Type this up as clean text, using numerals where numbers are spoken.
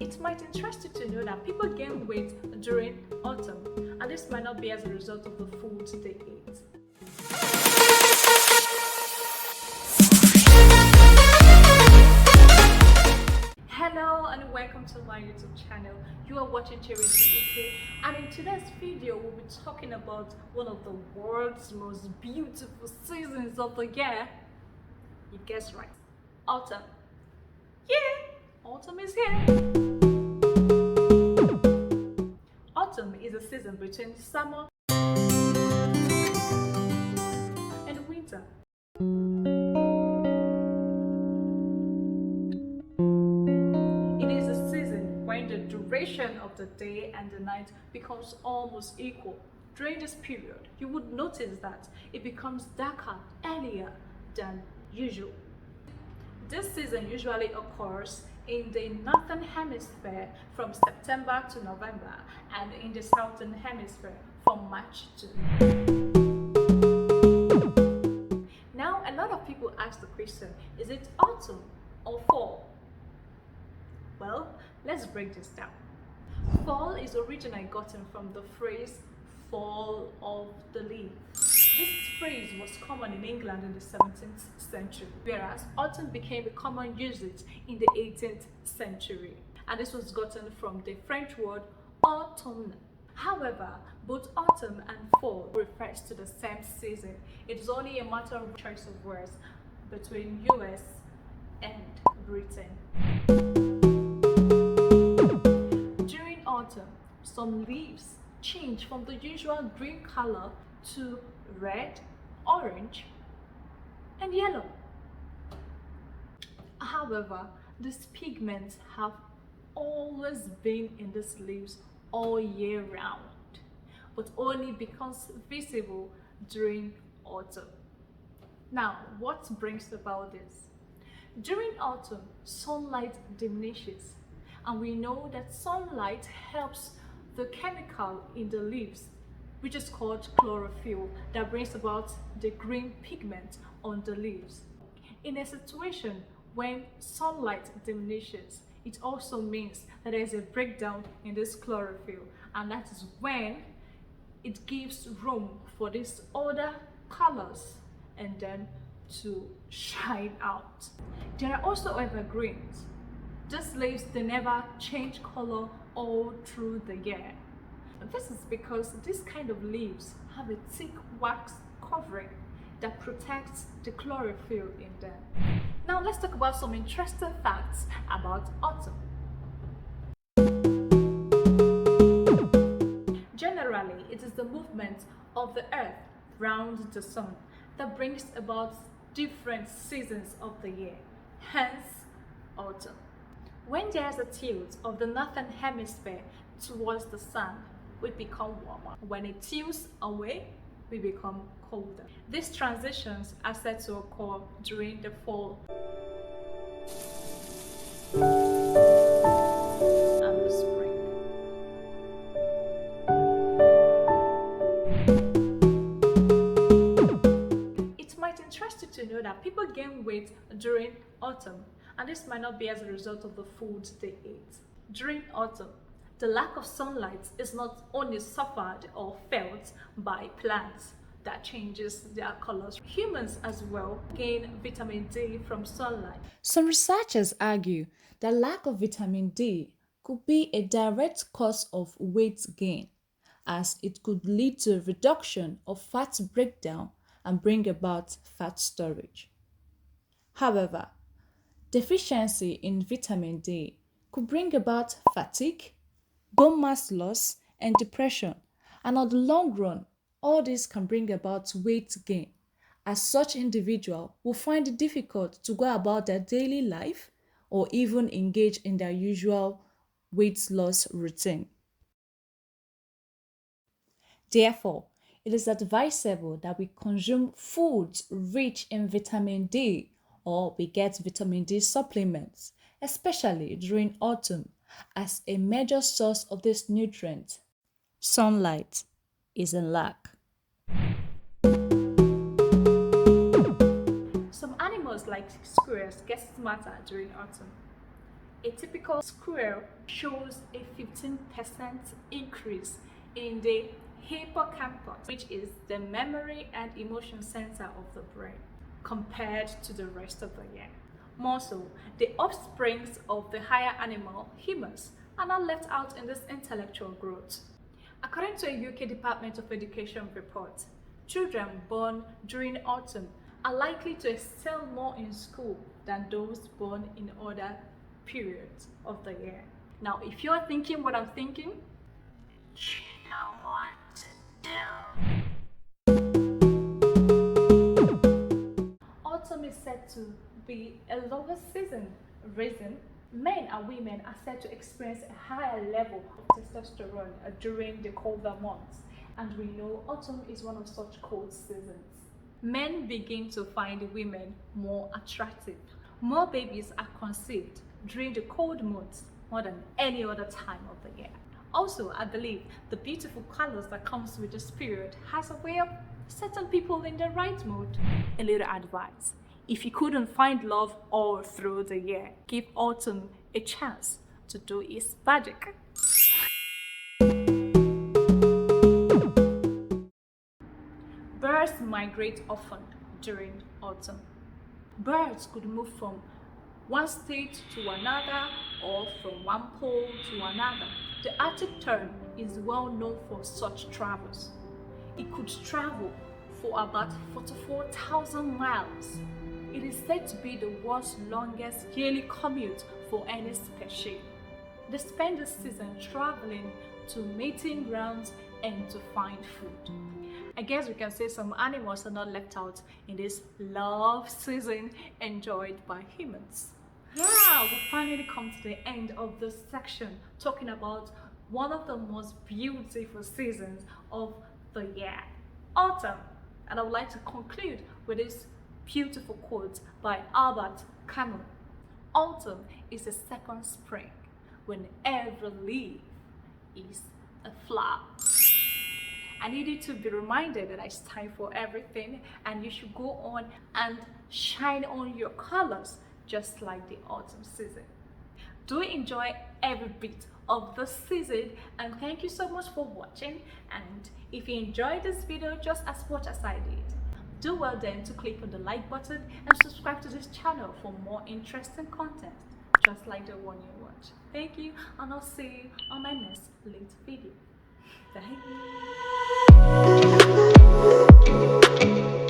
It might interest you to know that people gain weight during autumn, and this might not be as a result of the foods they eat. Hello and welcome to my YouTube channel. You are watching Cherry UK, and in today's video we'll be talking about one of the world's most beautiful seasons of the year. You guessed right, autumn. Yeah, autumn is here. Autumn is a season between summer and winter. It is a season when the duration of the day and the night becomes almost equal. During this period, you would notice that it becomes darker earlier than usual. This season usually occurs in the northern hemisphere from September to November, and in the southern hemisphere from March to Now, a lot of people ask the question, is it autumn or fall? Well, let's break this down. Fall is originally gotten from the phrase fall of the leaf. This phrase was common in England in the 17th century, whereas autumn became a common usage in the 18th century. And this was gotten from the French word automne. However, both autumn and fall refers to the same season. It is only a matter of choice of words between US and Britain. During autumn, some leaves change from the usual green color to red, orange, and yellow. However, these pigments have always been in these leaves all year round, but only becomes visible during autumn. Now, what brings about this? During autumn, sunlight diminishes, and we know that sunlight helps the chemical in the leaves, which is called chlorophyll, that brings about the green pigment on the leaves. In a situation when sunlight diminishes, it also means that there is a breakdown in this chlorophyll, and that is when it gives room for these other colors and then to shine out. There are also evergreens. These leaves, they never change color all through the year. This is because these kind of leaves have a thick wax covering that protects the chlorophyll in them. Now let's talk about some interesting facts about autumn. Generally, it is the movement of the earth round the sun that brings about different seasons of the year, hence autumn. When there is a tilt of the northern hemisphere towards the sun, we become warmer. When it tilts away, we become colder. These transitions are said to occur during the fall and the spring. It might interest you to know that people gain weight during autumn, and this might not be as a result of the foods they eat. During autumn, the lack of sunlight is not only suffered or felt by plants that changes their colors. Humans as well gain vitamin D from sunlight. Some researchers argue that lack of vitamin D could be a direct cause of weight gain, as it could lead to a reduction of fat breakdown and bring about fat storage. However, deficiency in vitamin D could bring about fatigue, bone mass loss, and depression, and on the long run, all this can bring about weight gain, as such individual will find it difficult to go about their daily life or even engage in their usual weight loss routine. Therefore, it is advisable that we consume foods rich in vitamin D, or we get vitamin D supplements, especially during autumn, as a major source of this nutrient. Sunlight is in lack. Some animals like squirrels get smarter during autumn. A typical squirrel shows a 15% increase in the hippocampus, which is the memory and emotion center of the brain, compared to the rest of the year. More so, the offsprings of the higher animal, humans, are not left out in this intellectual growth. According to a UK Department of Education report, children born during autumn are likely to excel more in school than those born in other periods of the year. Now, if you're thinking what I'm thinking, you know what to do. Autumn is said to be a lower season. Reason: men and women are said to experience a higher level of testosterone during the colder months, and we know autumn is one of such cold seasons. Men begin to find women more attractive. More babies are conceived during the cold months more than any other time of the year. Also, I believe the beautiful colors that comes with this period has a way of setting people in the right mood. A little advice: if you couldn't find love all through the year, give autumn a chance to do its magic. Birds migrate often during autumn. Birds could move from one state to another or from one pole to another. The Arctic tern is well known for such travels. It could travel for about 44,000 miles. It is said to be the world's longest yearly commute for any species. They spend the season traveling to mating grounds and to find food. I guess we can say some animals are not left out in this love season enjoyed by humans. Yeah, we finally come to the end of this section talking about one of the most beautiful seasons of the year, autumn. And I would like to conclude with this beautiful quote by Albert Camus. Autumn is the second spring when every leaf is a flower. I need you to be reminded that it's time for everything, and you should go on and shine on your colors just like the autumn season. Do enjoy every bit of the season, and thank you so much for watching. And if you enjoyed this video just as much as I did, do well then to click on the like button and subscribe to this channel for more interesting content just like the one you watch. Thank you, and I'll see you on my next late video. Bye.